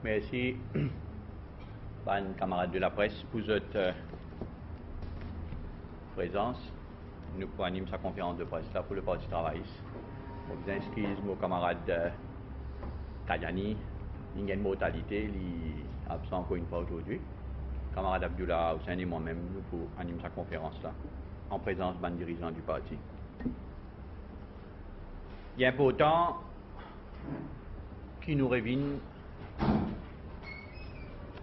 Merci, camarades de la presse, pour votre présence. Nous pour animer sa conférence de presse là pour le Parti travailliste. Je vous inscris mon camarade Kadiani, il y a une mortalité, il est absent encore une fois aujourd'hui. Camarade Abdullah Hussein et moi-même, nous pour animer sa conférence là, en présence d'un dirigeant du parti. Il est important qu'il nous revienne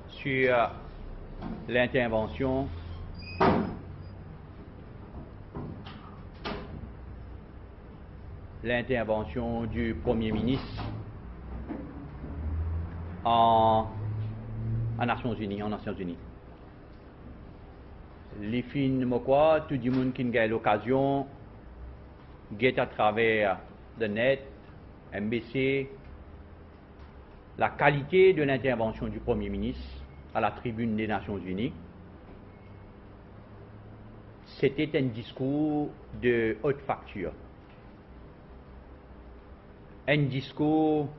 sur l'intervention du Premier ministre en Nations Unies. Les films, tout le monde qui a l'occasion, guette à travers le net, MBC, la qualité de l'intervention du Premier ministre à la tribune des Nations Unies. C'était un discours de haute facture. Un discours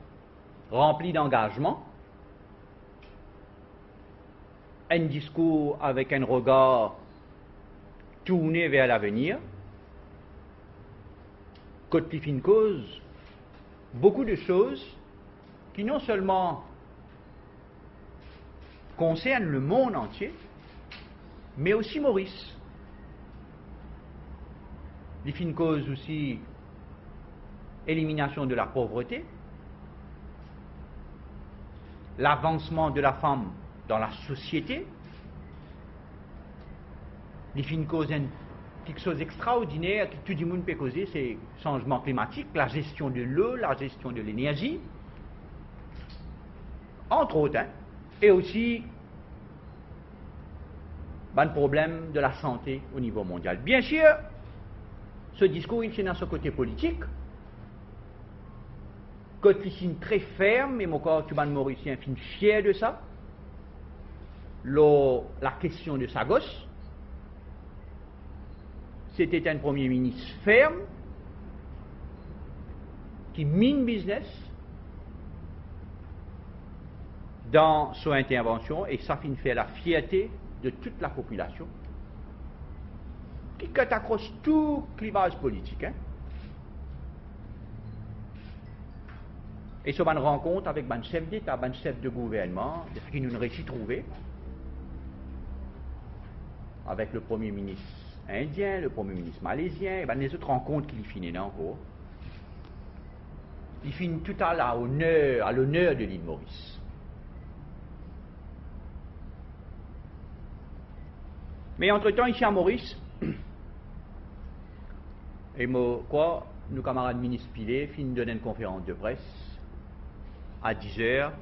rempli d'engagement. Un discours avec un regard tourné vers l'avenir. Côté fin cause, beaucoup de choses qui non seulement concernent le monde entier, mais aussi Maurice. Les fins causes aussi élimination de la pauvreté, l'avancement de la femme dans la société, les fins causes quelque chose d'extraordinaire que tout le monde peut causer, c'est le changement climatique, la gestion de l'eau, la gestion de l'énergie, entre autres, et aussi le problème de la santé au niveau mondial. Bien sûr, ce discours, il tient à ce côté politique, côté très ferme, et mon corps, tu Mauricien, fin fier de ça, la question de sa gosse, c'était un Premier ministre ferme, qui mine business dans son intervention, et ça fait la fierté de toute la population, qui accroche tout clivage politique. Et ce une rencontre avec un chef d'État, un chef de gouvernement, qui nous réussit trouver, avec le Premier ministre indien, le Premier ministre malaisien, et les autres rencontres qu'il finit encore. Il finit tout à l'honneur de l'île Maurice. Mais entre-temps, ici à Maurice, et nos camarades ministres Pilet finissent de donner une conférence de presse à 10h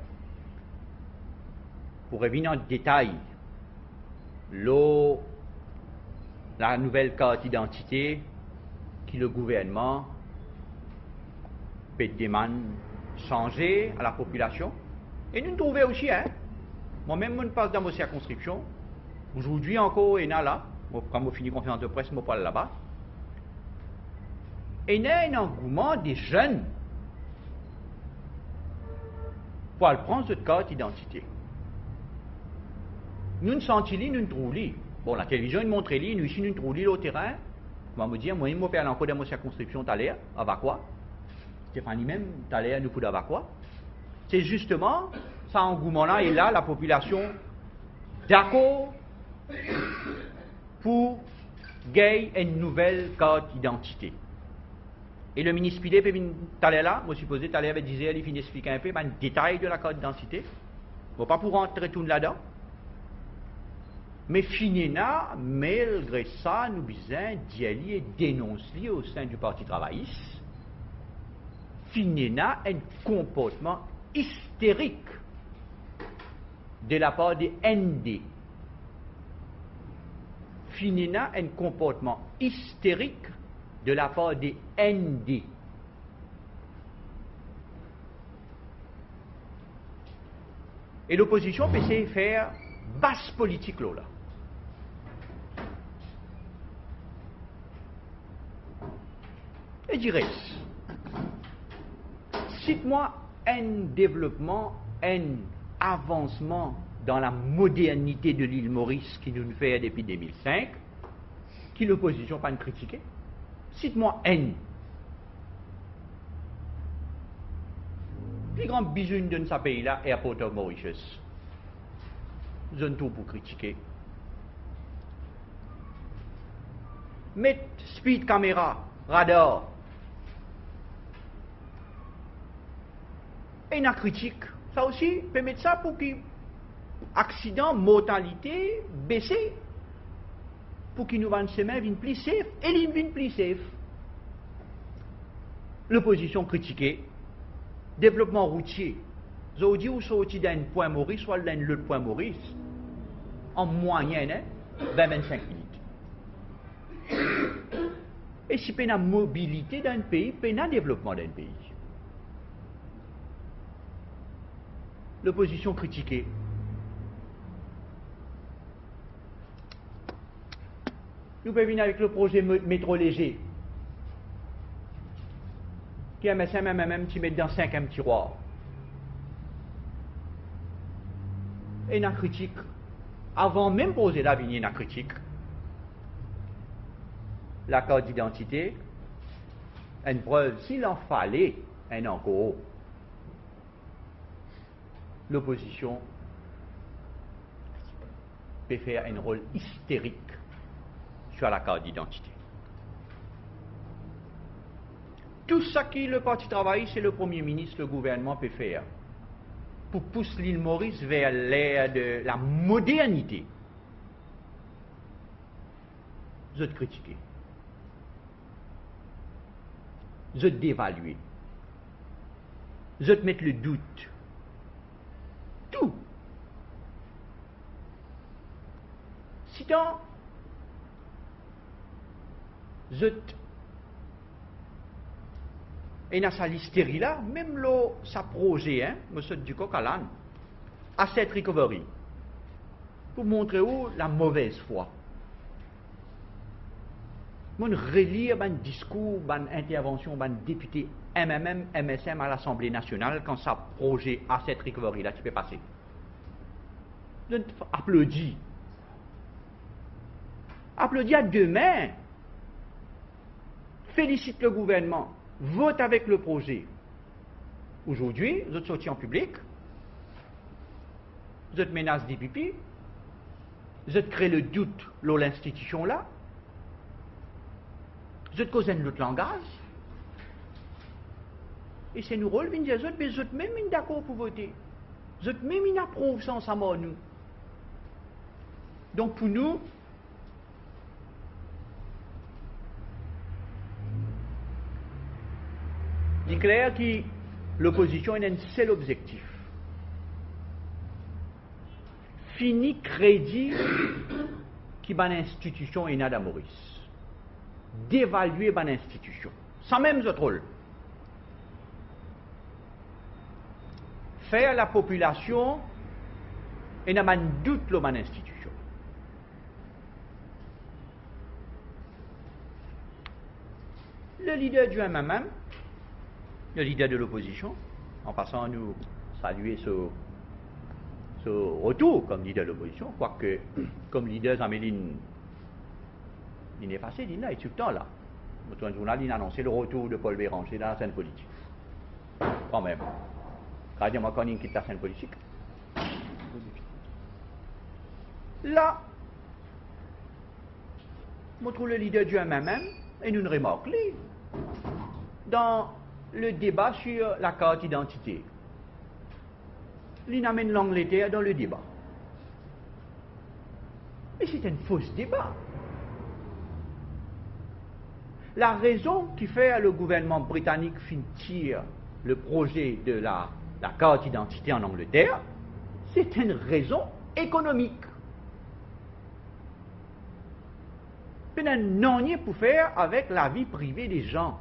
pour revenir en détail la nouvelle carte d'identité que le gouvernement peut demander changer à la population. Et nous trouvons aussi, moi-même, je passe dans ma circonscription. Aujourd'hui encore, il y a là, quand je finis la conférence de presse, je parle là-bas. Et il y a un engouement des jeunes pour prendre cette carte d'identité. Nous ne sentons nous ne trouvons. Bon, la télévision, nous montre nous ici, nous trouvons au terrain. On va me dire, moi, je vais encore dans ma circonscription, à l'air, à Vacois. Stéphanie même, à l'air, nous pouvons à Vacois. C'est justement, cet engouement-là, et là, la population d'accord pour gagner une nouvelle carte d'identité. Et le ministre Pilet peut venir là, je suppose, Thaler avait dit, il finit d'expliquer un peu le détail de la carte d'identité. Bon, pas pour rentrer tout là-dedans. Mais finalement, malgré ça, nous disons d'y aller et dénoncer au sein du Parti travailliste, finalement, un comportement hystérique de la part des ND. Finalement, un comportement hystérique de la part des ND. Et l'opposition peut essayer de faire basse politique là. Et dirais, cite-moi un développement, un avancement dans la modernité de l'île Maurice qui nous fait depuis 2005, qui l'opposition pas de critiquer. Cite-moi N. Les grands bisounes de ce pays-là, Airport of Mauritius. Zone tout pour critiquer. Mettre speed caméra, radar. Et une critique, ça aussi, peut mettre ça pour que accident, mortalité, baisser. Pour qu'ils nous vendent semaine, viennent plus safe, et ils viennent plus safe. L'opposition critiquée. Développement routier. Vous dit où sorti d'un point Maurice, soit d'un autre point Maurice, en moyenne, 20-25 minutes. Et si on a mobilité d'un pays, on a développement d'un pays. L'opposition critiquée. Nous pouvons venir avec le projet métro léger, qui est même qui met dans 5e tiroir. Et une critique, avant même de poser la venir, une critique, la carte d'identité, une preuve, s'il en fallait un encore, l'opposition peut faire un rôle hystérique sur la carte d'identité. Tout ça que le Parti travail, c'est le Premier ministre, le gouvernement peut faire pour pousser l'île Maurice vers l'ère de la modernité. Vous êtes critiqué. Vous êtes dévalué. Vous êtes mettre le doute. Tout. Si tant, vous êtes et dans sa listerie là, même là, sa projet, hein, monsieur Ducoc Alan, asset recovery, pour montrer où la mauvaise foi. Mon relire un discours, une intervention, un député MMM, MSM à l'Assemblée nationale quand sa projet asset recovery là, tu peux passer. Donc, applaudis. Applaudis à deux mains. Félicite le gouvernement. Vote avec le projet. Aujourd'hui, vous êtes sortis en public, vous êtes menace des pipis, vous êtes créé le doute dans l'institution là, vous êtes causé de l'autre langage, et c'est nous rôle, vous êtes même d'accord pour voter, vous êtes même inapprouve sans ça mort nous. Donc pour nous, il est clair que l'opposition a un seul objectif. Fini crédit qui ban institution et nada Maurice. D'évaluer ban institution. Sans même ce rôle. Faire la population et n'a pas doute le ban institution. Le leader du MMM, le leader de l'opposition, en passant à nous saluer ce retour comme leader de l'opposition, quoique comme leader, Zaméline, il n'est pas passé, il est tout le temps là. Notre journal, il a annoncé le retour de Paul Béranger dans la scène politique. Quand même. Moi, quand il quitte la scène politique. Là, je trouve le leader du MMM, et nous remarquons dans le débat sur la carte d'identité. Il amène l'Angleterre dans le débat. Et c'est un faux débat. La raison qui fait le gouvernement britannique tire le projet de la carte d'identité en Angleterre, c'est une raison économique. Il n'y a rien pour faire avec la vie privée des gens.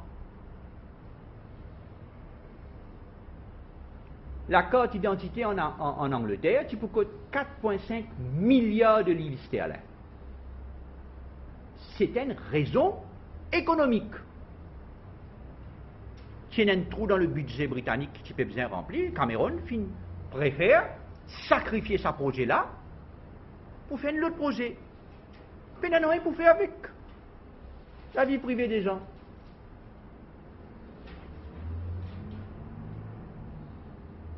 La carte d'identité en Angleterre, tu peux coûter 4,5 milliards de livres sterling. C'est une raison économique. S'il y a un trou dans le budget britannique qui peut bien remplir, Cameron préfère sacrifier ce projet-là pour faire un autre projet. Mais il n'y a rien pour faire avec la vie privée des gens.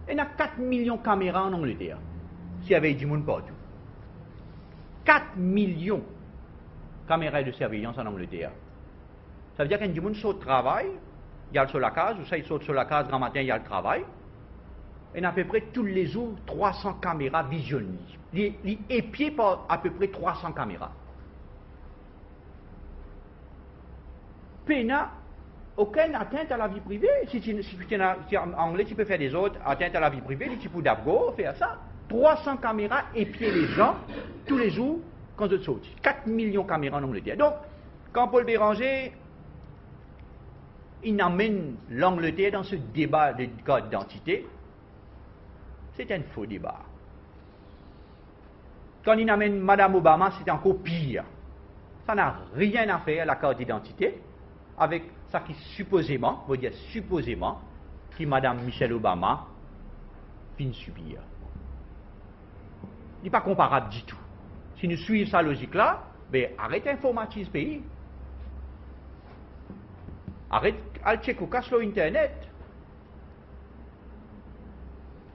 Il y a 4 millions de caméras en Angleterre. S'il y avait du monde partout. 4 millions de caméras de surveillance en Angleterre. Ça veut dire qu'il y a du monde sur le travail, il y a sur la case, ou ça il saute sur la case, grand matin il y a le travail. Et à peu près tous les jours, 300 caméras visionnent. Il épié par à peu près 300 caméras. Pena, aucune atteinte à la vie privée. Si en anglais, tu peux faire des autres atteintes à la vie privée, tu peux d'abord faire ça. 300 caméras épier les gens tous les jours quand ils sautent. 4 millions de caméras en Angleterre. Donc, quand Paul Béranger, il amène l'Angleterre dans ce débat de code d'identité, c'est un faux débat. Quand il amène Madame Obama, c'est encore pire. Ça n'a rien à faire, la carte d'identité, avec ça qui supposément, on va dire supposément, que Madame Michelle Obama vient subir. Il n'est pas comparable du tout. Si nous suivons sa logique-là, ben arrête d'informatiser ce pays. Arrête de checker sur Internet.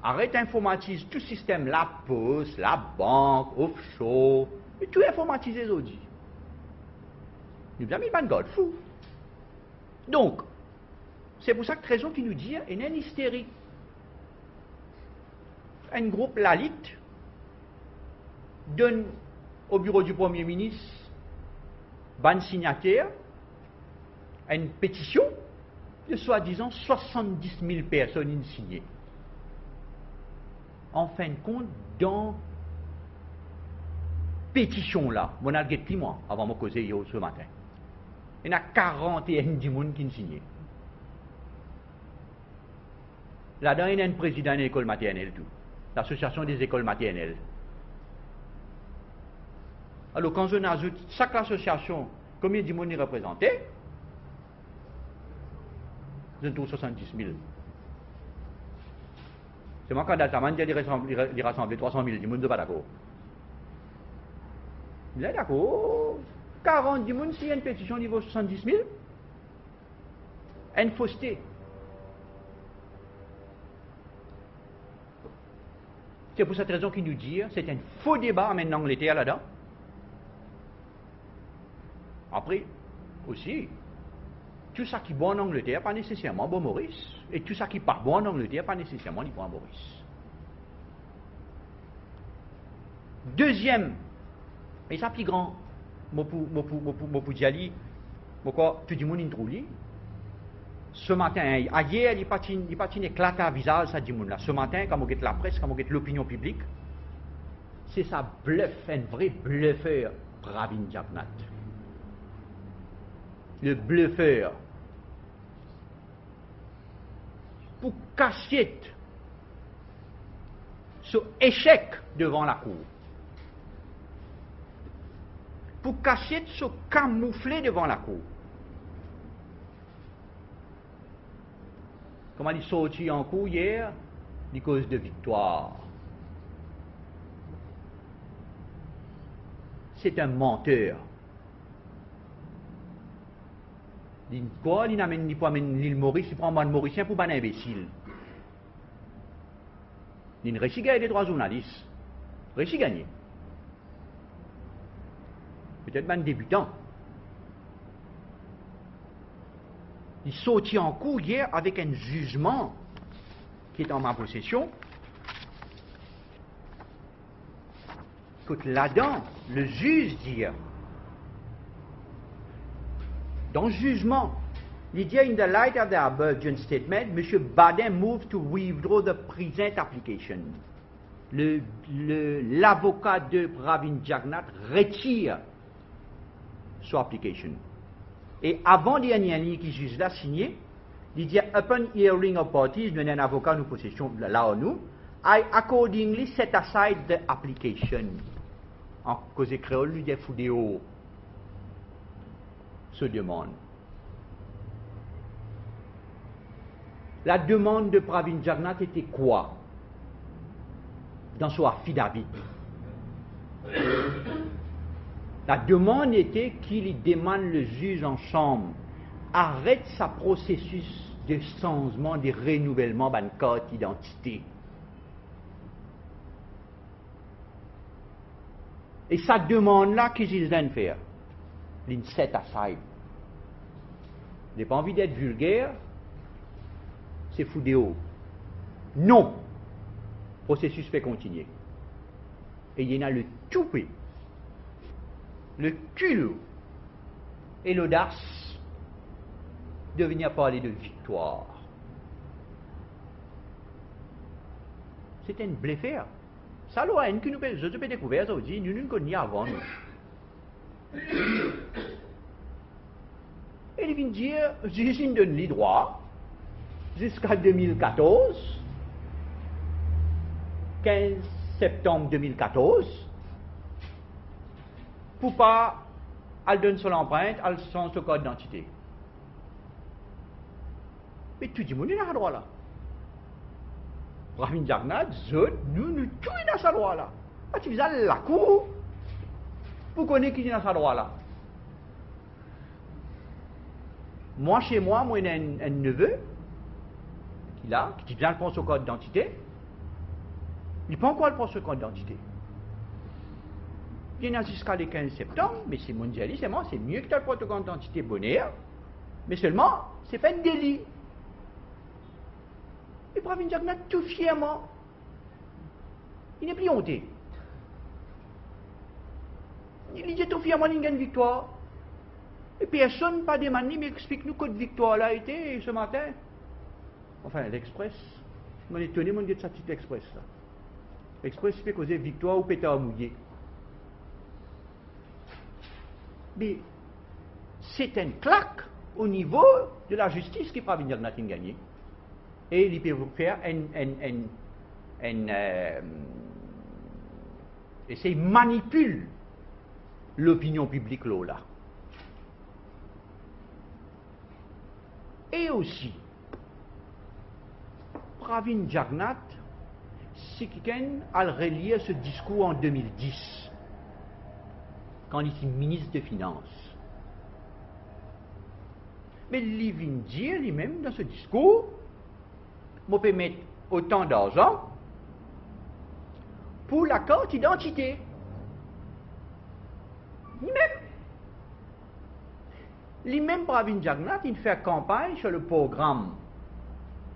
Arrête d'informatiser tout le système, la poste, la banque, offshore, et tout informatiser aujourd'hui. Nous avons mis une garde fou. Donc, c'est pour ça que raison qui nous dit, il y a une hystérie. Un groupe, l'ALIT, donne au bureau du Premier ministre, ban signataire, une pétition de soi-disant 70 000 personnes signées. En fin de compte, dans pétition là, mon alguette moi, avant de me causer ce matin, il y a 41 personnes qui ont signé. Là-dedans, il y a un président de l'école maternelle, tout. L'association des écoles maternelles. Alors, quand on ajoute chaque association, combien de monde est représenté? Je trouve 70 000. C'est moi quand Dataman dit qu'il rassemble 300 000, du monde n'est pas d'accord. Il est d'accord. 40 du monde, s'il y a une pétition au niveau 70 000, une fausseté. C'est pour cette raison qu'il nous dit, c'est un faux débat en Angleterre là-dedans. Après, aussi, tout ça qui est bon en Angleterre, pas nécessairement bon Maurice. Et tout ça qui n'est pas bon en Angleterre, pas nécessairement ni bon Maurice. Deuxième, et ça plus grand, pour Diali, pourquoi tout le monde est trouvé. Ce matin, hier, il n'y a pas une éclate à visage, ça dit là. Ce matin, quand on regarde la presse, quand on regarde l'opinion publique, c'est ça bluff, un vrai bluffeur, Pravin Jagnat. Le bluffeur. Pour cacher ce échec devant la cour. Pour cacher ce camouflet devant la cour. Comment il est sorti en cours hier? À cause de victoire. C'est un menteur. Il n'amène ni pas l'île Maurice, il prend un Mauricien pour un imbécile. Il ne réussit gagner les droits journalistes. Réussit gagner. Peut-être un débutant. Il sortit en cours hier avec un jugement qui est en ma possession. Écoute, là-dedans, le juge dit, dans le jugement, il dit, in the light of the above statement, M. Baden moved to withdraw the present application. L'avocat de Pravin Jagnat retire son application. Et avant dernière ligne qui juge l'a signé, il dit, upon hearing of parties, nous avons un avocat nous possession là nous, I accordingly set aside the application. En cause créole, lui dit Foudéo se demande. La demande de Pravin Jagnat était quoi? dans son affidavit. La demande était qu'il demande le juge en chambre arrête sa processus de changement, de renouvellement de carte d'identité. Et sa demande-là, qu'est-ce qu'ils viennent faire? Ils set aside. Je n'ai pas envie d'être vulgaire, c'est fou de haut. Non! Le processus fait continuer. Et il y en a le toupet, le culot et l'audace de venir parler de victoire. C'est une bluffère. Ça, loi, que nous je peux découvrir ça aussi, nous ne connaissons avant. Et il vient dire, je donne les droits jusqu'à 2014, 15 septembre 2014, pour pas elle donne son empreinte, elle change son code d'identité. Mais tout le monde a le droit là. Ravin Jagnat, nous tous dans sa droit là. Tu faisais la cour pour connaître qui est dans sa droit là. Moi, chez moi, j'ai un neveu qui vient prendre son code d'identité. Il ne peut pas encore prendre son code d'identité. Il y en a jusqu'à le 15 septembre, mais c'est mondialiste, c'est mieux que tu aies le code d'identité bonheur, mais seulement, c'est pas un délit. Et Pravin Jagnat, tout fièrement, il n'est plus honté. Il dit tout fièrement, il gagne une victoire. Et personne pas demandé, mais explique-nous quelle victoire là a été ce matin. Enfin, l'Express. Je suis étonné, mon Dieu, de ça, petit Express là. L'Express fait causer victoire ou pétard mouillé. Mais c'est un claque au niveau de la justice qui Pravin Jagnat a gagné. Et il peut vous faire et ça manipule l'opinion publique là. Et aussi, Pravin Jagnat, c'est quelqu'un a relié ce discours en 2010, quand il était ministre des Finances. Mais il vient dire lui-même dans ce discours, on peut mettre autant d'argent pour la carte d'identité. Lui-même, Pravin Jagnat, il fait campagne sur le programme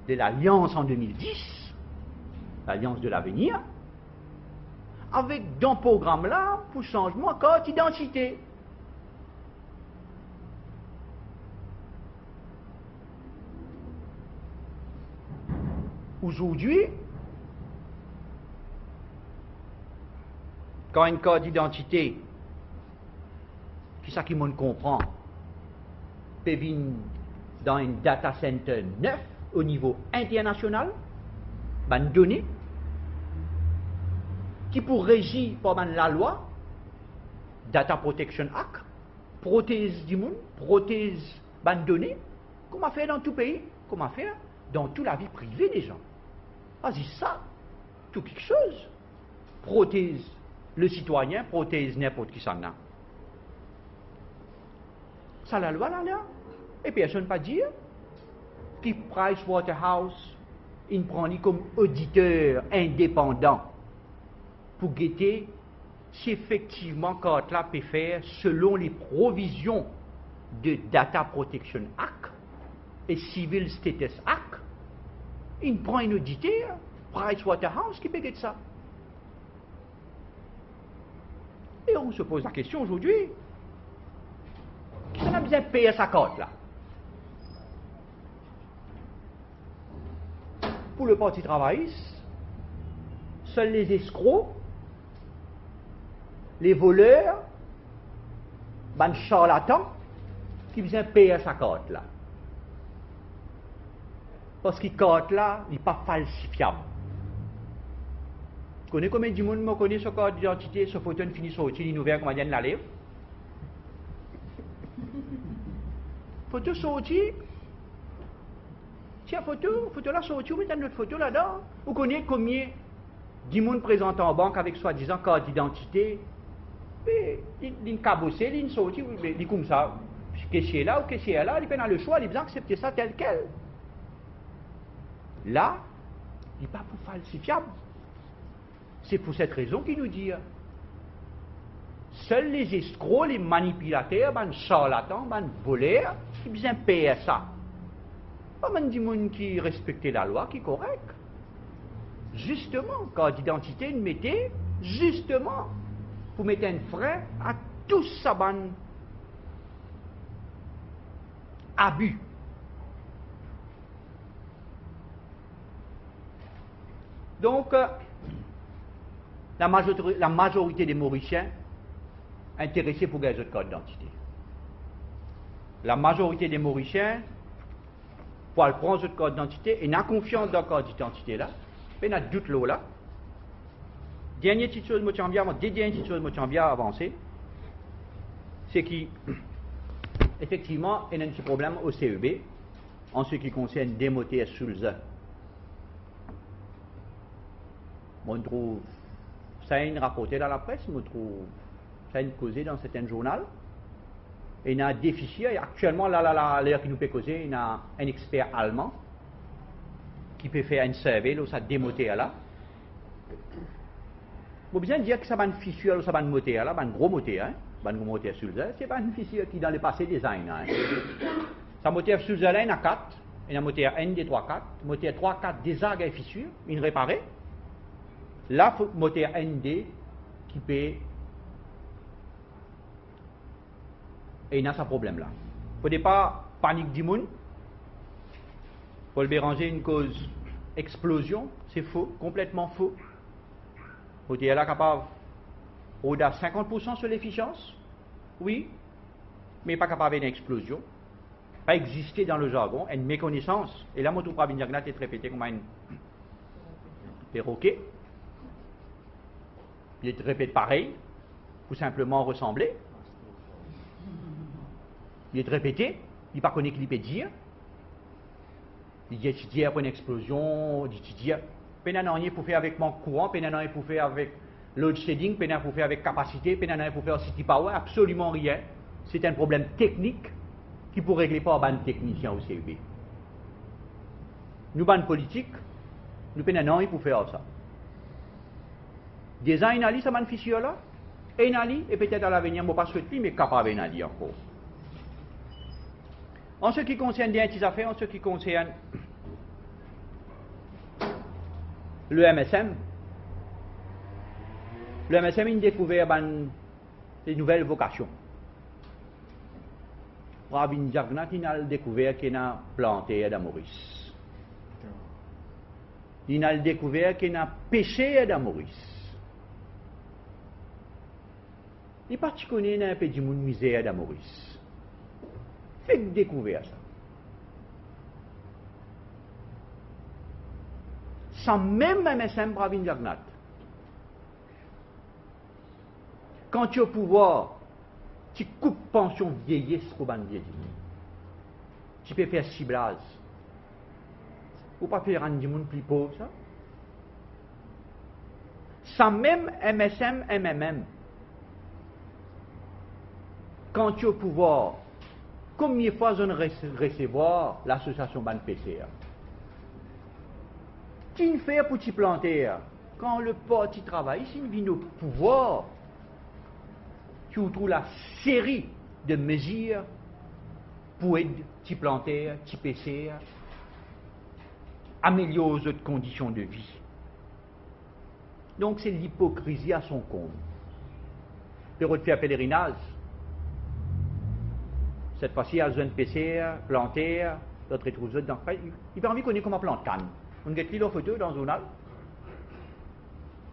de l'Alliance en 2010, l'Alliance de l'avenir, avec dans ce programme-là, pour changement, carte d'identité. Aujourd'hui, quand une carte d'identité, qui ça qui monde comprend, peut venir dans un data center neuf au niveau international, une donnée qui pour régir par la loi, Data Protection Act, protège du monde, protège une donnée, comment faire dans tout pays, comment faire dans toute la vie privée des gens. Vas-y, ça, tout quelque chose, protège le citoyen, protège n'importe qui s'en a. Ça la loi là, et personne pas dire qui Pricewaterhouse il prend comme auditeur indépendant pour guetter si effectivement quand là peut faire selon les provisions de Data Protection Act et Civil Status Act, il prend un auditeur Pricewaterhouse qui peut guetter ça. Et on se pose la question aujourd'hui, qui s'en a besoin de payer sa carte là? Pour le Parti travailliste, seuls les escrocs, les voleurs, les charlatans, qui besoin de payer sa carte là. Parce que carte là, n'est pas falsifiable. Vous connaissez combien de monde me connaît ce carte d'identité, ce photo finit sortir, il nous vient comme on la lèvre? Photo sortie, tiens photo là sortie, vous mettez notre photo là-dedans. Vous connaissez combien 10 personnes présentes en banque avec soi-disant carte d'identité, ils cabossé, ils sortent, ils comme ça, caissier là ou caissier là, ils prennent le choix, ils accepter ça tel quel. Là, il n'est pas pour falsifiable. C'est pour cette raison qu'il nous dit seuls les escrocs, les manipulateurs, les charlatans, les voleurs, qui bien payent ça. Pas même des gens qui respectent la loi, qui est correct. Justement, carte d'identité, nous mettez, justement, pour mettre un frein à tout ça, abus. Donc, la majorité des Mauriciens intéressés pour gagner votre carte d'identité. La majorité des Mauriciens, pour aller prendre votre carte d'identité, et n'a confiance dans la carte d'identité là, et n'a doute là. Dernière petite chose, des dernières petites choses, bien avancé, c'est qu'effectivement, il y a un petit problème au CEB en ce qui concerne des moteurs Sulzer. On trouve ça a été rapporté dans la presse, on trouve ça a été causé dans certains journaux. Et il y a un déficit. Actuellement, l'heure qui nous peut causer, il y a un expert allemand qui peut faire un survey, là, ça démoteur là. Bon, bien dire que ça va une fissure, ça va une moteur là, un gros moteur, hein, un gros moteur Sulzer, c'est pas une fissure qui dans le passé design. Hein. Ça moteur Sulzer là, il y en a 4, il y a un moteur ND34, moteur 3-4 désague et fissure, il réparé. Là, il faut moteur ND qui peut. Et il y a ce problème-là. Il ne faut pas panique du monde. Paul Béranger, une cause explosion, c'est faux, complètement faux. Le moteur là capable au-delà de 50% sur l'efficience, oui, mais pas capable d'une explosion. Pas exister dans le jargon, une méconnaissance. Et là, mon tour Pravin est répété comme un perroquet. Il répète pareil, pour simplement ressembler. Il est répété, il ne pas connaît qu'il peut dire. Il dit étudier après une explosion, il dit dire, pénal rien pour faire avec mon courant, pénal rien pour faire avec load shedding, pénal pour faire avec capacité, pénal rien pour faire city power, absolument rien. C'est un problème technique qui peut régler par un technicien au CEB. Nous, ban politique, nous pénal rien pour faire ça. Déjà, il y a ça man fissure là, et peut-être à l'avenir, moi pas souhaité, mais capable d'en encore. En ce qui concerne des petites affaires, en ce qui concerne le MSM il a découvert des nouvelles vocations. Pravin Jagnat, il a découvert qu'il a planté à Maurice. Il a découvert qu'il a pêché à Maurice. Il pas connaît un peu de misère à Maurice. Fait découvrir ça. Sans même MSM Pravin Jagnat. Quand tu as au pouvoir, tu coupes pension vieillesse pour ban vieillir. Tu peux faire ciblage. Ou pas faire rendre du monde plus pauvre, ça. Sans même MSM, MMM. Quand tu as au pouvoir, combien de fois on recevoir l'association ban PCA? Tu ne fais pour t'y planter. Quand le parti travaille, s'il vient au pouvoir, tu trouves la série de mesures pour aider t'y planter, t'y PC, améliorer les conditions de vie. Donc c'est l'hypocrisie à son comble. Période de faire pèlerinage. Cette fois-ci, elles ont un PC, planter, d'autres trouvent dans il peut envie de connaître comment planter canne. On a pris leur photo dans le journal.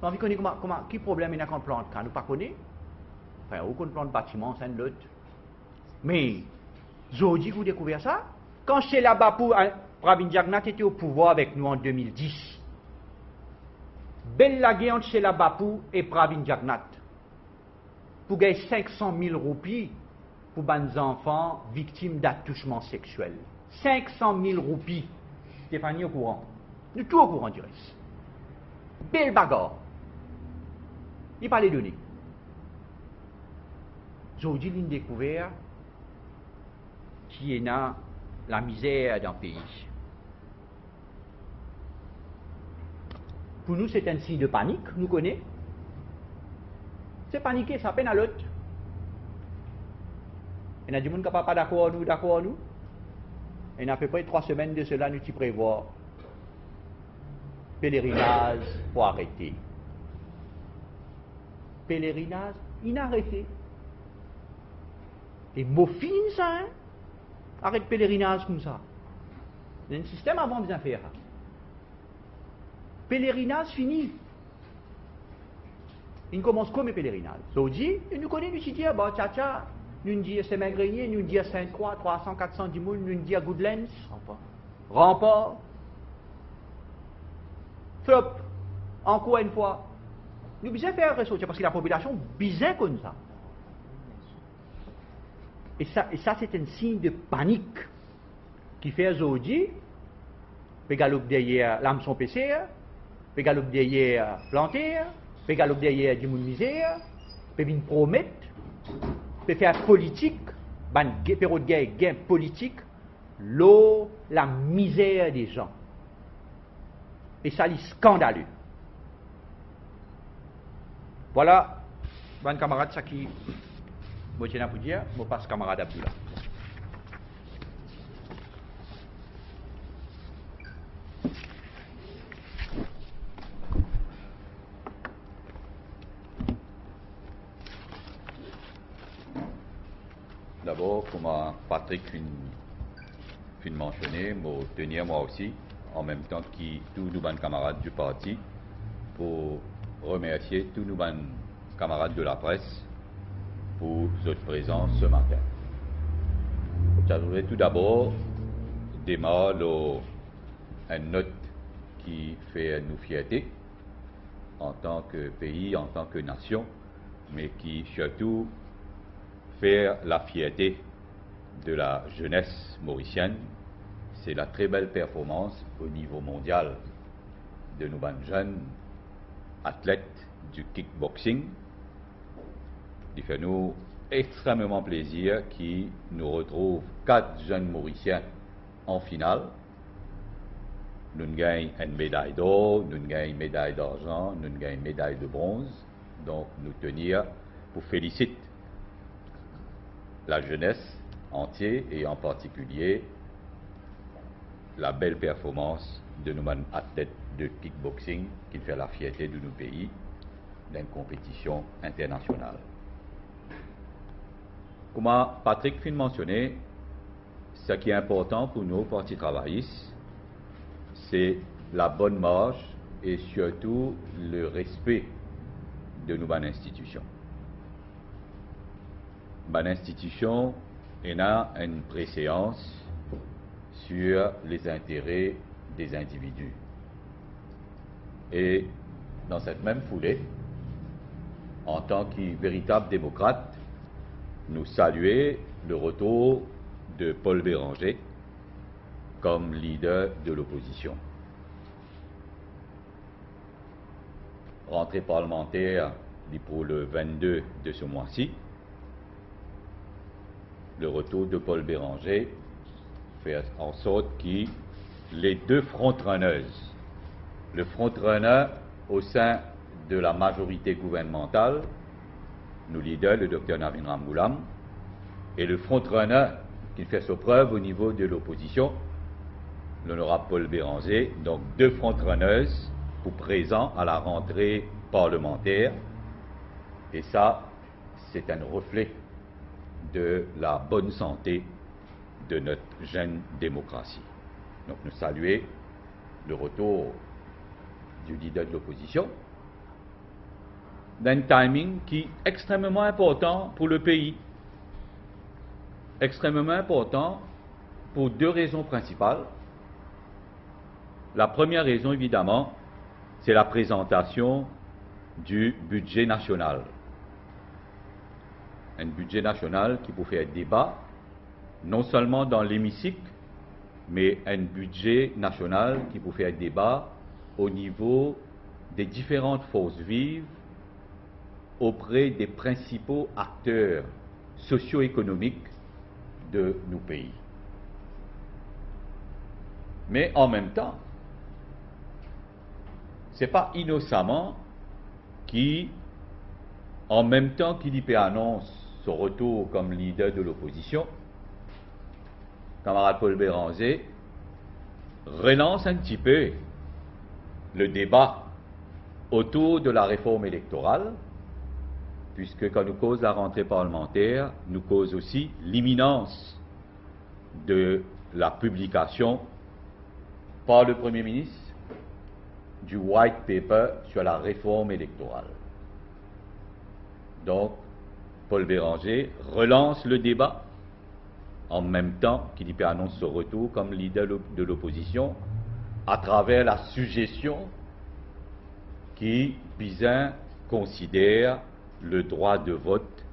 On a envie de connaître comment, qui problème il y a quand plante canne, ou pas connaît. Enfin, aucun plan de bâtiment, c'est un autre. Mais, Zodi, vous découvrez ça? Quand Sheila Bapou, Pravin Jagnat était au pouvoir avec nous en 2010, belle la guerre entre Sheila Bapou et Pravin Jagnat, pour gagner 500 000 roupies pour les enfants victimes d'attouchements sexuels. 500 000 roupies. Stéphanie au courant. Nous tout au courant du reste. Belle bagarre. il pas les donner. Aujourd'hui, il a découvert qui est dans la misère d'un pays. Pour nous, c'est un signe de panique, nous connaissons. C'est paniquer, ça peine à l'autre. Il y a des gens qui ne sont pas d'accord, nous. Et à peu près 3 semaines de cela, nous t'y prévoit pèlerinage pour arrêter. Pèlerinage inarrêté. Et mot fin ça, hein? Arrête pèlerinage comme ça. Il y a un système avant de faire. Pèlerinage fini. Il commence comme un pèlerinage. Ça dit, nous connaissons, nous disons, bah, tcha, nous disons Saint-Magrénier, nous disons Sainte-Croix, 300, 400 10 000, nous disons Goodlands, Rempart. Flop, encore une fois. Nous besoin faire ressortir parce que la population besoin comme ça. Et ça c'est un signe de panique qui fait aujourd'hui, puis galope derrière l'hameçon PC, puis galope derrière planter, puis galope derrière du monde misère, puis venir promettre, puis faire politique, période de gain politique, l'eau, la misère des gens. Et ça, c'est scandaleux. Voilà, bon camarade, ça qui, moi je tiens à vous dire, moi passe camarade Abdullah. D'abord, comme Patrick fin mentionné, je tenir moi aussi, en même temps que tous nos camarades du parti, pour remercier tous nos camarades de la presse pour votre présence ce matin. Je voudrais tout d'abord démarrer une note qui fait nous fierté en tant que pays, en tant que nation, mais qui surtout fait la fierté de la jeunesse mauricienne. C'est la très belle performance au niveau mondial de nos jeunes athlètes du kickboxing. Il fait nous extrêmement plaisir qui nous retrouve 4 jeunes mauriciens en finale. Nous gagnons une médaille d'or, nous gagnons une médaille d'argent, nous gagnons une médaille de bronze. Donc nous tenir pour féliciter la jeunesse entière et en particulier la belle performance de nos athlètes de kickboxing qui fait la fierté de nos pays dans une compétition internationale. Comme Patrick vient de mentionner, ce qui est important pour nous, partis travaillistes, c'est la bonne marche et surtout le respect de nos institutions. L'institution a une préséance sur les intérêts des individus. Et dans cette même foulée, en tant que véritable démocrate, nous saluons le retour de Paul Béranger comme leader de l'opposition. Rentrée parlementaire pour le 22 de ce mois-ci, le retour de Paul Béranger fait en sorte que les deux frontrunneuses, le frontrunner au sein de la majorité gouvernementale, nous leader, le docteur Navin Ramgoolam, et le frontrunner qui fait sa preuve au niveau de l'opposition, l'honorable Paul Béranger, donc 2 frontrunneuses pour présent à la rentrée parlementaire, et ça, c'est un reflet de la bonne santé de notre jeune démocratie. Donc nous saluons le retour du leader de l'opposition d'un timing qui est extrêmement important pour le pays. Extrêmement important pour 2 raisons principales. La première raison, évidemment, c'est la présentation du budget national. Un budget national qui peut faire débat, non seulement dans l'hémicycle, mais un budget national qui peut faire débat au niveau des différentes forces vives auprès des principaux acteurs socio-économiques de nos pays. Mais en même temps, ce n'est pas innocemment en même temps qu'il annonce son retour comme leader de l'opposition, camarade Paul Béranger relance un petit peu le débat autour de la réforme électorale, puisque quand nous cause la rentrée parlementaire, nous cause aussi l'imminence de la publication par le Premier ministre du White Paper sur la réforme électorale. Donc, Paul Béranger relance le débat en même temps qu'il annonce son retour comme leader de l'opposition à travers la suggestion qui, Bizin, considère le droit de vote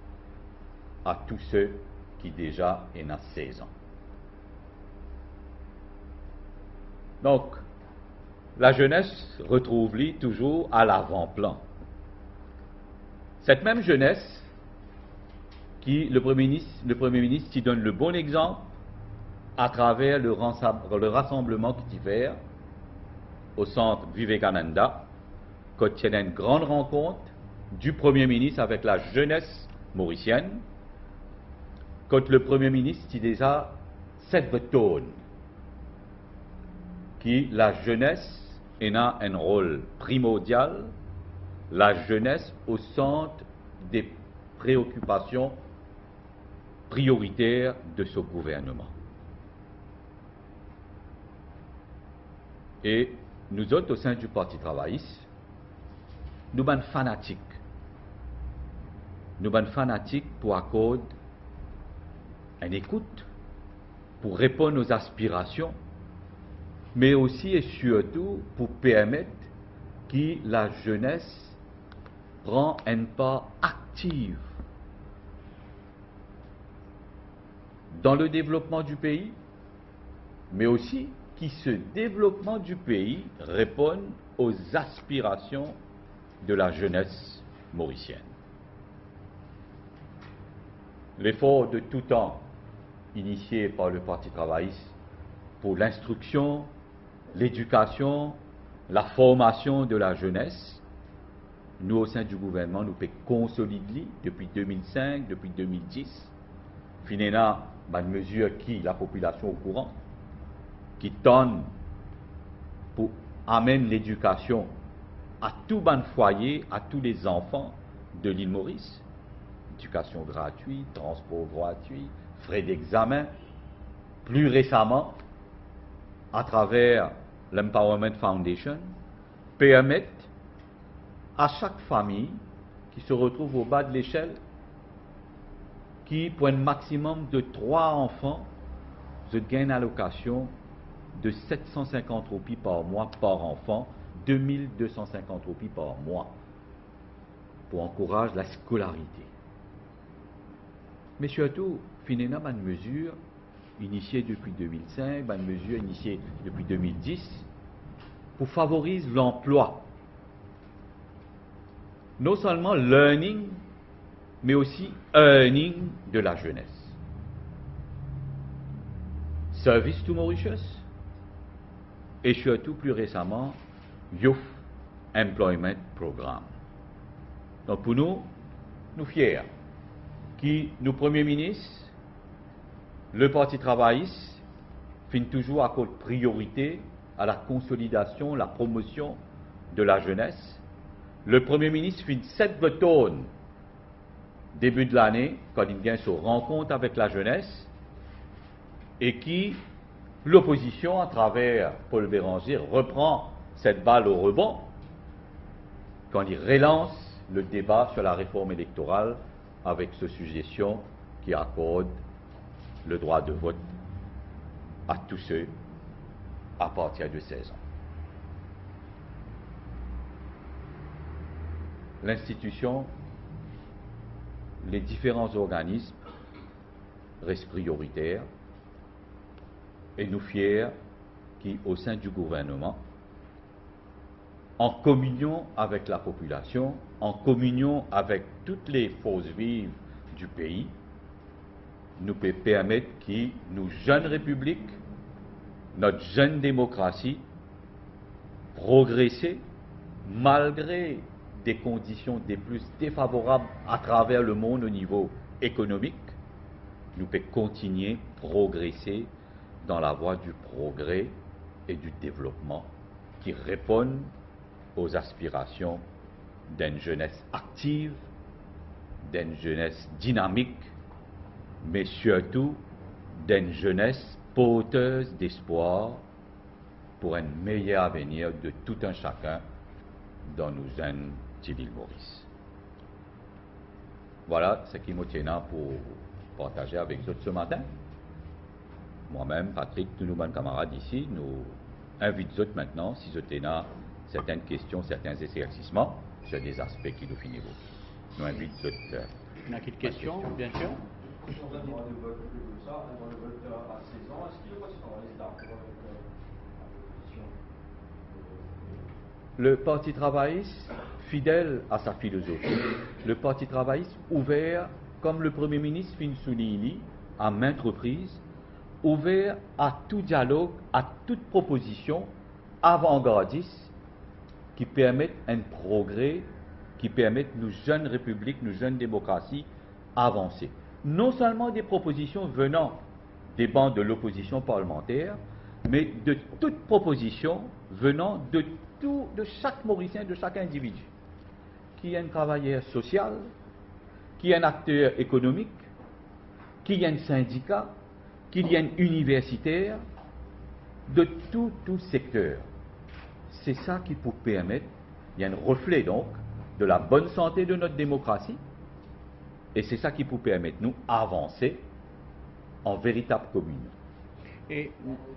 à tous ceux qui déjà ont 16 ans. Donc, la jeunesse retrouve-lui toujours à l'avant-plan. Cette même jeunesse le Premier ministre qui donne le bon exemple à travers le rassemblement qui fait au centre Vivekananda, quand il y a une grande rencontre du Premier ministre avec la jeunesse mauricienne, quand le Premier ministre qui déjà cette betoune qui la jeunesse a un rôle primordial, la jeunesse au centre des préoccupations prioritaires de ce gouvernement. Et nous autres, au sein du Parti travailliste, nous sommes fanatiques. Nous sommes fanatiques pour accorder une écoute, pour répondre aux aspirations, mais aussi et surtout pour permettre que la jeunesse prend une part active dans le développement du pays, mais aussi que ce développement du pays réponde aux aspirations de la jeunesse mauricienne. L'effort de tout temps initié par le Parti travailliste pour l'instruction, l'éducation, la formation de la jeunesse, nous au sein du gouvernement, nous pouvons consolider depuis 2005, depuis 2010, finalement, une mesure qui la population au courant, qui donne pour amener l'éducation à tout bon foyer, à tous les enfants de l'île Maurice, éducation gratuite, transport gratuit, frais d'examen, plus récemment, à travers l'Empowerment Foundation, permettent à chaque famille qui se retrouve au bas de l'échelle, qui pour un maximum de 3 enfants, je gagne une allocation de 750 roupies par mois par enfant, 2250 roupies par mois, pour encourager la scolarité. Mais surtout, finalement, une mesure initiée depuis 2005, une mesure initiée depuis 2010, pour favoriser l'emploi. Non seulement learning, mais aussi earning de la jeunesse. Service to Mauritius, et surtout plus récemment, Youth Employment Programme. Donc pour nous, nous fiers que nos premiers ministres, le Parti travailliste, finit toujours à cause de priorité à la consolidation, la promotion de la jeunesse. Le Premier ministre finit 7 betones début de l'année, quand il vient se rencontre avec la jeunesse, et qui, l'opposition, à travers Paul Béranger, reprend cette balle au rebond, quand il relance le débat sur la réforme électorale avec cette suggestion qui accorde le droit de vote à tous ceux à partir de 16 ans. L'institution, les différents organismes restent prioritaires et nous fiers qu'au sein du gouvernement, en communion avec la population, en communion avec toutes les forces vives du pays, nous peut permettre que nos jeunes républiques, notre jeune démocratie, progresser malgré des conditions des plus défavorables à travers le monde au niveau économique, nous peut continuer à progresser dans la voie du progrès et du développement qui répondent aux aspirations d'une jeunesse active, d'une jeunesse dynamique, mais surtout d'une jeunesse porteuse d'espoir pour un meilleur avenir de tout un chacun dans nos jeunes de l'île Maurice. Voilà ce qui me tient pour partager avec vous ce matin. Moi-même, Patrick, tous nos bons camarades ici, nous invitons maintenant, si vous avez certaines questions, certains éclaircissements sur des aspects qui nous finissent. Nous invitons vous. Il y a quelques questions, bien sûr. Dans le vote à 16 ans, est-ce qu'il est possible d'accord avec la position Le Parti travailliste, fidèle à sa philosophie, le Parti travailliste ouvert, comme le Premier ministre Fin Soulili, à maintes reprises, ouvert à tout dialogue, à toute proposition avant-gardiste qui permettent un progrès, qui permettent nos jeunes républiques, nos jeunes démocraties avancer. Non seulement des propositions venant des bancs de l'opposition parlementaire, mais de toute proposition venant de chaque Mauricien, de chaque individu, qui est un travailleur social, qui est un acteur économique, qui est un syndicat, qui est un universitaire, de tout secteur. C'est ça qui peut permettre, il y a un reflet donc de la bonne santé de notre démocratie, et c'est ça qui peut permettre nous avancer en véritable communion. Et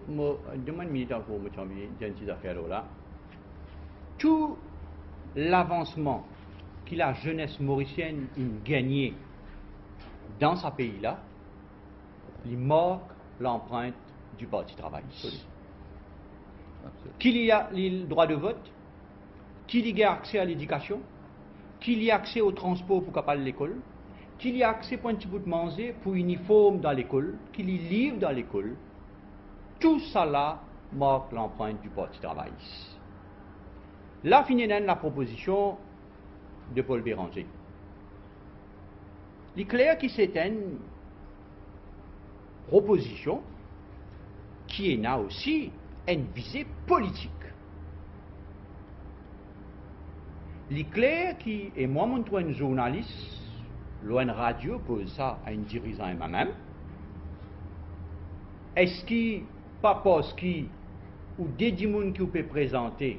moi, demande une minute pour me chamber des affaires là. Tout l'avancement que la jeunesse mauricienne a gagné dans ce pays-là, il marque l'empreinte du Parti travailliste. Qu'il y a le droit de vote, qu'il y a accès à l'éducation, qu'il y a accès au transport pour capable l'école, qu'il y a accès pour un petit bout de manger, pour uniforme dans l'école, qu'il y ait livre dans l'école, tout ça là marque l'empreinte du Parti travailliste. Là, finit la proposition de Paul Béranger. Il est clair que c'est une proposition qui a aussi une visée politique. Il est clair que, et moi, je suis un journaliste, l'ON Radio pose ça à un dirigeant et moi-même, est-ce que, pas parce que, ou des gens qui peut présenter,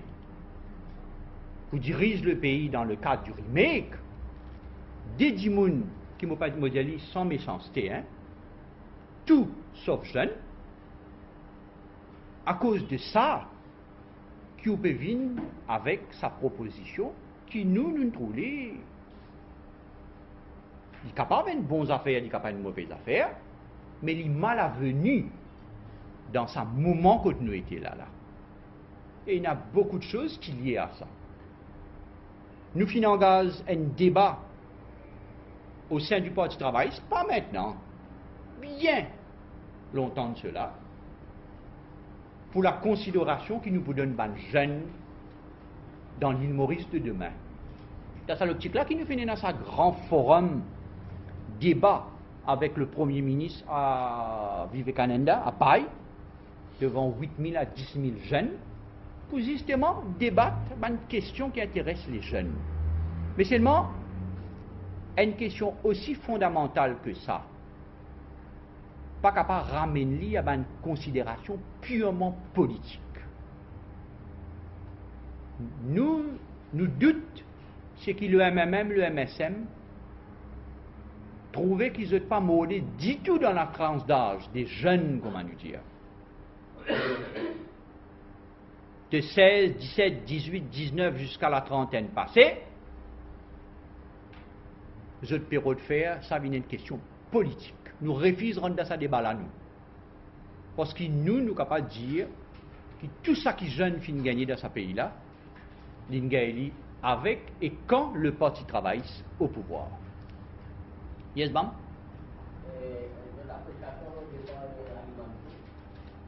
ou dirige le pays dans le cadre du remake, des gens qui m'ont pas modélisé sans méchanceté, hein, tout sauf jeune, à cause de ça, qui peut venir avec sa proposition, qui nous trouvons, il est capable de bonnes affaires, il est capable de mauvaises affaires, mais il est malvenu dans ce moment que nous étions là. Et il y a beaucoup de choses qui sont liées à ça. Nous finançons un débat au sein du Parti travailliste, pas maintenant, bien longtemps de cela, pour la considération qui nous donne les jeunes dans l'île Maurice de demain. Dans cette optique-là, qui nous fait dans un grand forum débat avec le Premier ministre à Vivekananda, à Paille, devant 8 000 à 10 000 jeunes, pour justement débattre une question qui intéresse les jeunes. Mais seulement, une question aussi fondamentale que ça, pas capable de ramener à une considération purement politique. Nous doutons, c'est que le MMM, le MSM, trouvaient qu'ils n'étaient pas modelés du tout dans la tranche d'âge des jeunes, comment nous dire. De 16, 17, 18, 19 jusqu'à la trentaine passée, je te perds de faire, ça vient une question politique. Nous refuserons dans ce débat-là, nous. Parce que nous sommes capables de dire que tout ça qui jeune fin gagner dans ce pays-là, l'Ingaili avec et quand le Parti travailliste au pouvoir. Yes, Bam?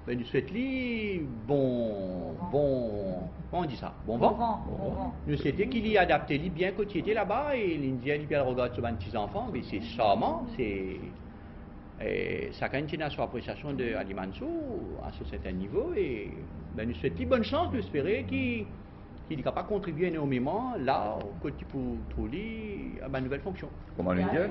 Ben, nous souhaitons comment on dit ça? Bon vent. Nous souhaitons qu'il y adapté bien quand il était là-bas et l'Indien il regarde sur ses petits enfants, mais c'est charmant, ça quand il a son appréciation de Ali Mansour à ce certain niveau et ben, nous souhaitons bonne chance d'espérer qu'il est capable de contribuer énormément là côté pour trouver à ma nouvelle fonction. Comment lui dire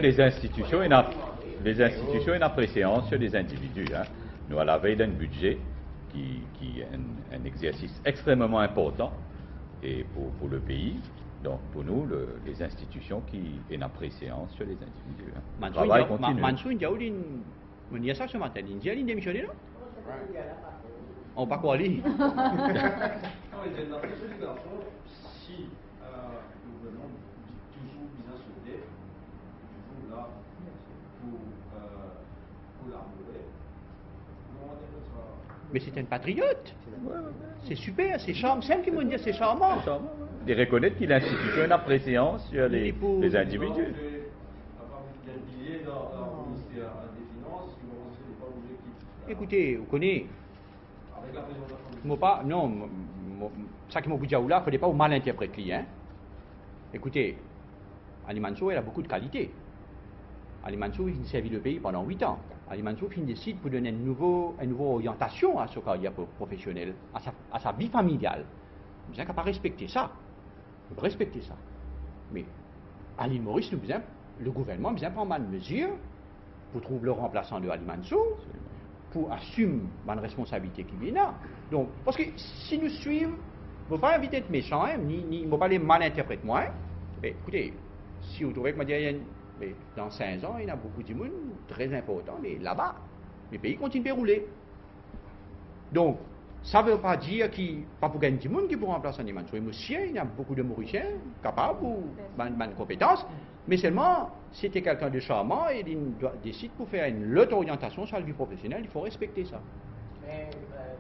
les institutions ont une préséance sur les individus. Hein. Nous, à la veille d'un budget qui est un exercice extrêmement important et pour le pays, donc pour nous, les institutions qui ont une préséance sur les individus. Hein. Le travail continue. Mansour, on dit ça ce matin, il a démissionné, non? On va pas quoi aller. Non, mais dans cette situation, si le gouvernement dit toujours bien se dette, toujours là pour l'armée, mais c'est un patriote. C'est super, c'est charmant. C'est qui m'ont dit c'est charmant. De reconnaître qu'il a l'institution une appréciation sur les individus. Écoutez, vous connaissez. Non, ça qui m'a dit là, il ne faut pas mal interpréter. Hein? Écoutez, Ali Mansour, il a beaucoup de qualités. Ali Mansour, il a servi le pays pendant 8 ans. Ali Mansour, il décide pour donner une nouvelle orientation à sa carrière professionnelle, à sa vie familiale. Nous sommes capables de respecter ça. Nous devons respecter ça. Mais à l'île Maurice, le gouvernement a besoin de prendre une mesure pour trouver le remplaçant de Ali Mansour, pour assumer une responsabilité qui vient là. Donc, parce que si nous suivons, il ne faut pas inviter être méchant, hein, ni ne pas les mal interpréter moi. Hein. Mais écoutez, si vous trouvez que mais dans 5 ans, il y a beaucoup de monde très important, mais là-bas, les pays continuent de rouler. Donc, ça ne veut pas dire qu'il n'y a pas pour gagner du monde qui pourra remplacer un Mansour. Il y a beaucoup de Mauriciens capables ou de compétences, mais seulement, si c'était quelqu'un de charmant et il décide pour faire une autre orientation sur la vie professionnelle, il faut respecter ça. Mais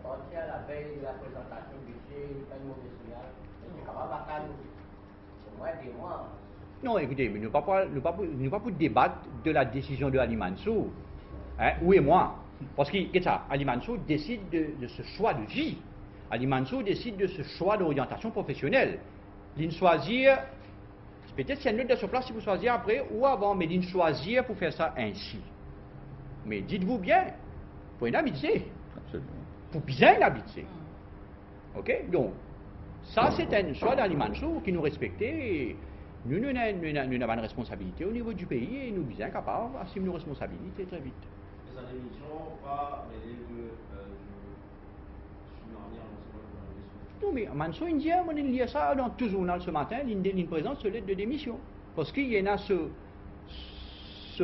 penser à la veille de la présentation du budget, il n'y a pas de mauvais signal. C'est capable d'attendre au moins des mois. Non, écoutez, mais nous ne pas pour débattre de la décision de Ali Mansour. Hein, où est moi? Parce que, qu'est-ce ça? Ali Mansour décide de ce choix de vie. Ali Mansour décide de ce choix d'orientation professionnelle. Il choisir, peut-être qu'il y a une autre de sa place si vous choisissez après ou avant, mais il choisir pour faire ça ainsi. Mais dites-vous bien, pour une habitude. Absolument. Pour bien l'habitude. Ok? Donc, ça c'est un choix d'Ali Mansour qui nous respectait. Nous avons une responsabilité au niveau du pays et nous sommes capables d'assumer nos responsabilités très vite. Et sa démission, pas mêlée du non, mais Mansour Indien, on lit ça dans tout journal ce matin, il présente ce lettre de démission. Parce qu'il y en a ce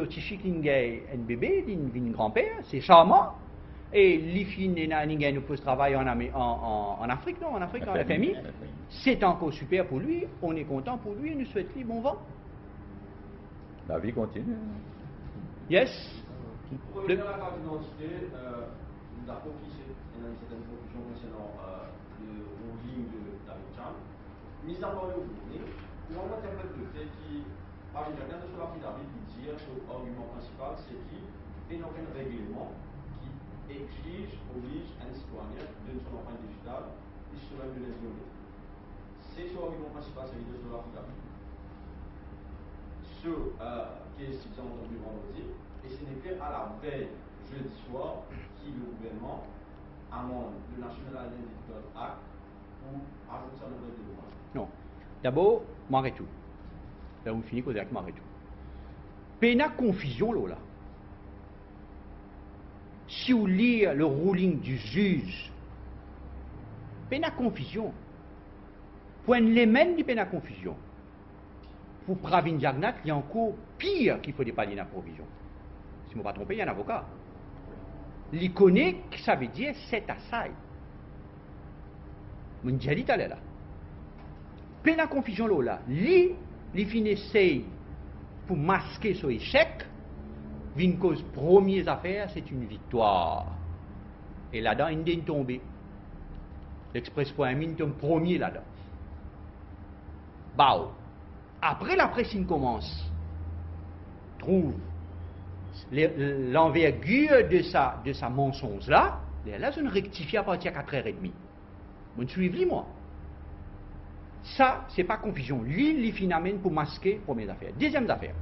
Tichikingay NBB, d'un grand-père, c'est charmant. Et l'IFIN et nous pose travail en Afrique, non, en Afrique, dans la FMI. C'est encore super pour lui, on est content pour lui et nous souhaitons bon vent. La vie continue. Yes. Pour revenir à la carte d'identité, nous avons fixé une certaine conclusion concernant le ruling de David Chan. Mis à part le ruling, on interprète le fait qu'il, par une dernière de cela, David dit que l'argument principal, c'est qu'il n'y a aucun règlement oblige un citoyen de son empreinte digitale et cela de les violer. C'est son argument principal, c'est l'idée de l'affidavit. Ce qui est cité entendu vendredi, et ce n'est qu'à la veille, jeudi soir, qui le gouvernement amende le National Identity Act pour ajouter ça dans le développement. Non. D'abord, m'arrête tout. Là, on finit avec m'arrête tout. Pena confusion là. Si vous lisez le ruling du juge, peine confusion. Pour un élément de peine confusion. Pour Pravin Jagnat, il y a encore pire qu'il faut pas dire la provision. Si je ne me pas trompé, il y a un avocat. Il connaît que ça veut dire set aside. Je dis dit là. Peine confusion là. Il finit pour masquer son échec. Une cause première affaire, c'est une victoire. Et là-dedans, il est tombé. L'Express.mine est un premier là-dedans. Bao. Après la presse commence, trouve l'envergure de sa mensonge là, là, je ne rectifie à partir de 4h30. Vous me suivez, moi? Ça, c'est pas confusion. Lui, finalement, pour masquer première affaire. Deuxième affaire.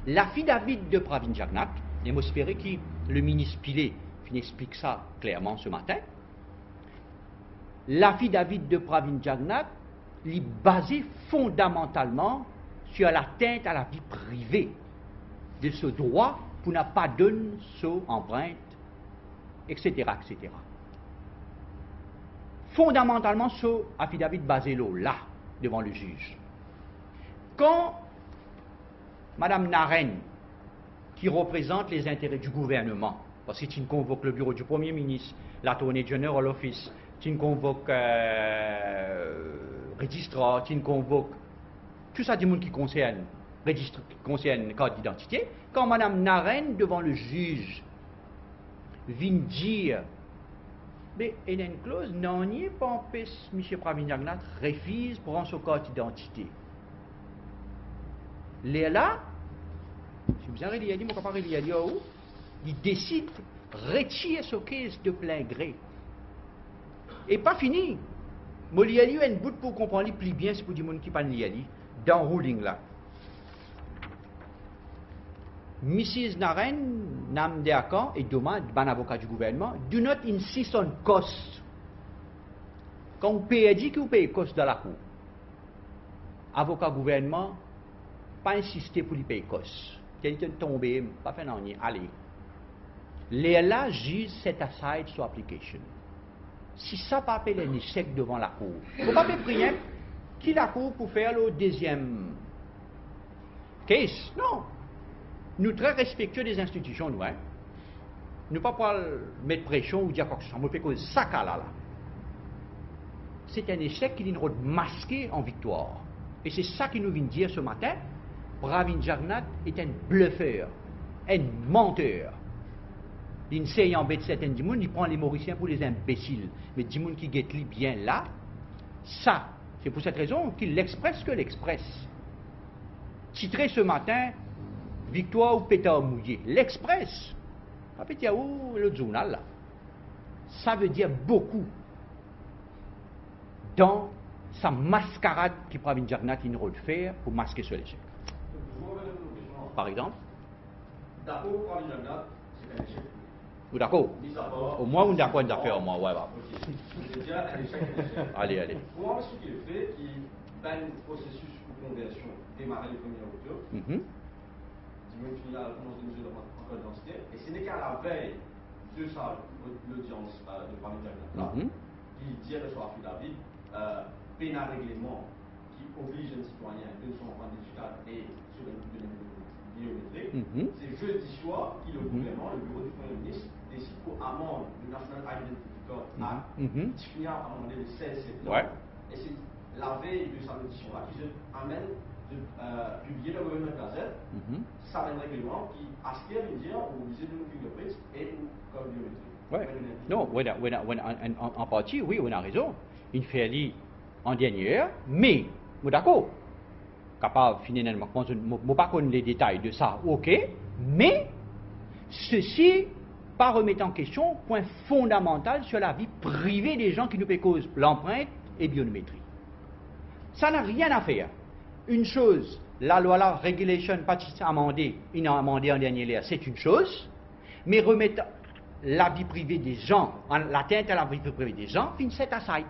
L'affidavit de Pravin Jagnat, et j'espère que le ministre Pilet explique ça clairement ce matin. L'affidavit de Pravin Jagnat est basé fondamentalement sur l'atteinte à la vie privée de ce droit pour ne pas donner son empreinte, etc., etc. Fondamentalement, ce affidavit basé là, devant le juge. Quand Mme Naren, qui représente les intérêts du gouvernement, parce que tu convoques le bureau du Premier ministre, l'Attorney General Office, tu convoques registrar, tu convoques tout ça du monde qui concerne registre, qui concerne carte d'identité. Quand Mme Naren, devant le juge, vient dire mais il y a une clause, non, il n'y a pas empêché M. Pravin Jagnat refuse pour rendre son carte d'identité. Là, si vous avez dit, mon papa, il décide de retirer ce case de plein gré. Et pas fini. Moi, il y a une bout pour comprendre plus bien, c'est pour dire qui parle dans le ruling là. Mrs. Naren, Nam Deakan, et demande, ban avocat du gouvernement, do not insist on cost. Quand vous payez, dit que vous payez cost dans la cour. Avocat gouvernement, pas insister pour lui payer cost. Quelqu'un tombé, pas fait non, allez. Là, juge set aside sur application. Si ça pas appelé un échec devant la cour, il ne faut pas prier qui la cour pour faire le deuxième case. Non. Nous très respectueux des institutions, nous. Nous pas pour mettre pression ou dire quoi que ce soit. On fait que ça là. C'est un échec qui nous masqué en victoire. Et c'est ça qui nous vient dire ce matin. Pravin Jagnat est un bluffeur, un menteur. Il sait embête certains du monde, il prend les Mauriciens pour les imbéciles. Mais du monde qui guette bien là, ça, c'est pour cette raison qu'il l'expresse que l'express. Titré ce matin, victoire ou pétard mouillé. L'express, pas pétard ou le journal là. Ça veut dire beaucoup dans sa mascarade qui Pravin Jagnat il de faire pour masquer ce échec. Par exemple. D'accord, Pravin Jagnat, c'est un échec. Ou d'accord? Au moins, on est d'accord d'affaire, au moins, ouais, va. C'est déjà un échec. Allez. Comment est-ce qu'il fait qu'il banne le processus de conversion démarrer le 1er octobre? Dis-moi, il finit à la commence de mesure de d'identité. Et ce n'est qu'à la veille de ça, l'audience de Pravin Jagnat, il dit sur l'affidavit, pénal règlement qui oblige un citoyen de son empreinte digitale et sur une biométrique. C'est jeudi soir que le gouvernement, le bureau du Premier ministre, décide pour amende du National Identity Card Act, qui finit à amender le 16 septembre. Ouais. Et c'est la veille de cette audition-là qui amène de publier le gouvernement de Gazette, ça amène un règlement qui aspire à dire au musée de nos fingerprints et au code biométrique. Ouais. Non, en partie, oui, on a raison. Il fait aller en dernière, mais, d'accord, capable finalement, je ne pas connaître les détails de ça, ok, mais ceci pas remettre en question point fondamental sur la vie privée des gens qui nous causent l'empreinte et biométrie. Ça n'a rien à faire. Une chose, la loi là, regulation, pas amendée, il a amendé en dernier lieu, c'est une chose, mais remettre la vie privée des gens, l'atteinte à la vie privée des gens, fin set aside.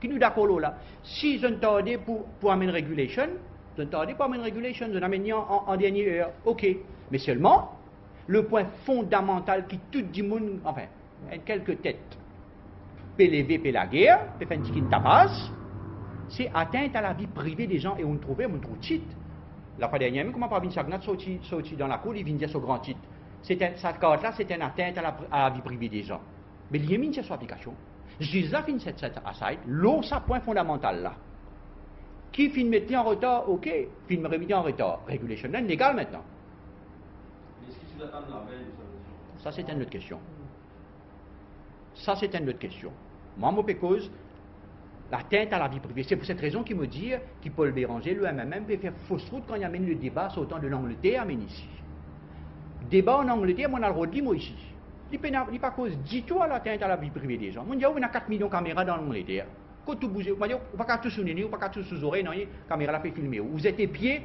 Qui nous d'accord là? Si je ne tardais pour amener regulation, je ne tardais pas amener regulation, je l'amène en dernière heure, ok. Mais seulement, le point fondamental qui tout le monde, enfin, quelques têtes, PLV, la guerre, qui tapas, c'est atteinte à la vie privée des gens et on trouve titre. La fois dernière, comment Pravin Jagnat sorti dans la cour, il vient dire ce grand titre. Cette carte-là, c'est une atteinte à la vie privée des gens. Mais il y a mis sur application. Je dis ça, fin cette aside, l'eau, ça point fondamental là. Qui fin mettre en retard, ok, fin me remettre en retard. Regulation là, légal maintenant. Mais est-ce qu'il faut attendre la veille de sa audition? Ça, c'est une autre question. Ça, c'est une autre question. Moi, je cause l'atteinte à la vie privée. C'est pour cette raison qu'il me dit que Paul Béranger, le MMM, peut faire fausse route quand il amène le débat sur autant de l'Angleterre, amène ici. Débat en Angleterre, moi, on a le droit de dire, moi, ici. Il n'est pas cause du tout à l'atteinte à la vie privée des gens. On dit, on a 4 millions de caméras dans l'Angleterre. Quand tout bouge, on ne va pas tout souligner, on ne va pas tout sous oreille, non, la caméra la fait filmer. Vous êtes épié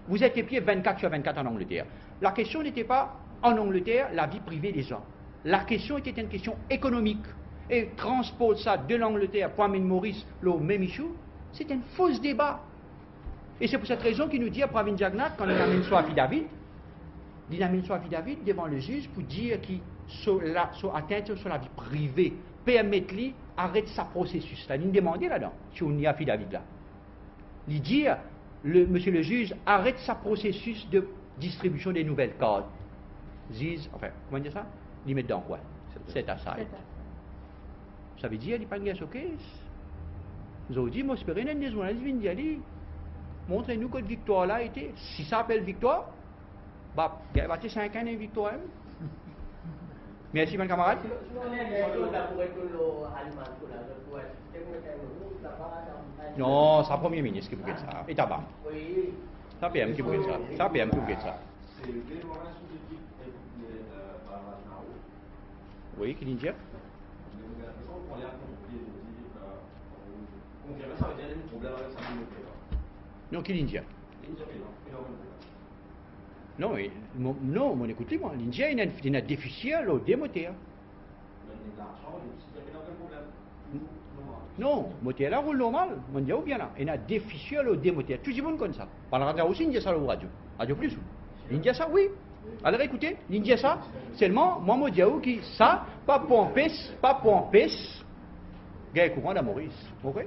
24 sur 24 en Angleterre. La question n'était pas en Angleterre la vie privée des gens. La question était une question économique. Et transpose ça de l'Angleterre pour amener Maurice, le même issue, c'est un faux débat. Et c'est pour cette raison qu'il nous dit à Pravin Jagnat, quand il amène son affidavit, il amène son affidavit devant le juge pour dire qu'il atteinte sur la vie privée, permettre-lui arrête sa processus. Là, il demandait là-dedans, sur une affidavit là. Il dit, monsieur le juge, arrête sa processus de distribution des nouvelles cartes. Enfin, comment dire ça? Il met dans quoi? C'est à ça. Ça veut dire qu'il n'y a pas de gaz au caisse. Nous avons dit, moi, j'espère que les journalistes viennent dire, montrez-nous que victoire là était. Si ça s'appelle victoire, bah, il y a 5 ans de victoire. Merci, mon camarade. Non, c'est le Premier ministre qui bouge ça. Et tabac. Ça PM qui bouge ça. Ça PM qui bouge ça. Oui, qui dit dire? Non, qui l'India? Non, non, mon écoutez, moi, l'India, il y a un déficit au démoteur. Non, moteur là roule normal, mon Dieu, ou bien là, il y a un déficit au démoteur. Tout le monde connaît ça. Par la radio aussi, il y a ça au radio. Radio plus. L'India, ça, oui. Alors écoutez, l'India, ça, seulement, moi, mon Dieu, qui ça, pas pour empêcher, gars, courant d'Amoris. Ok?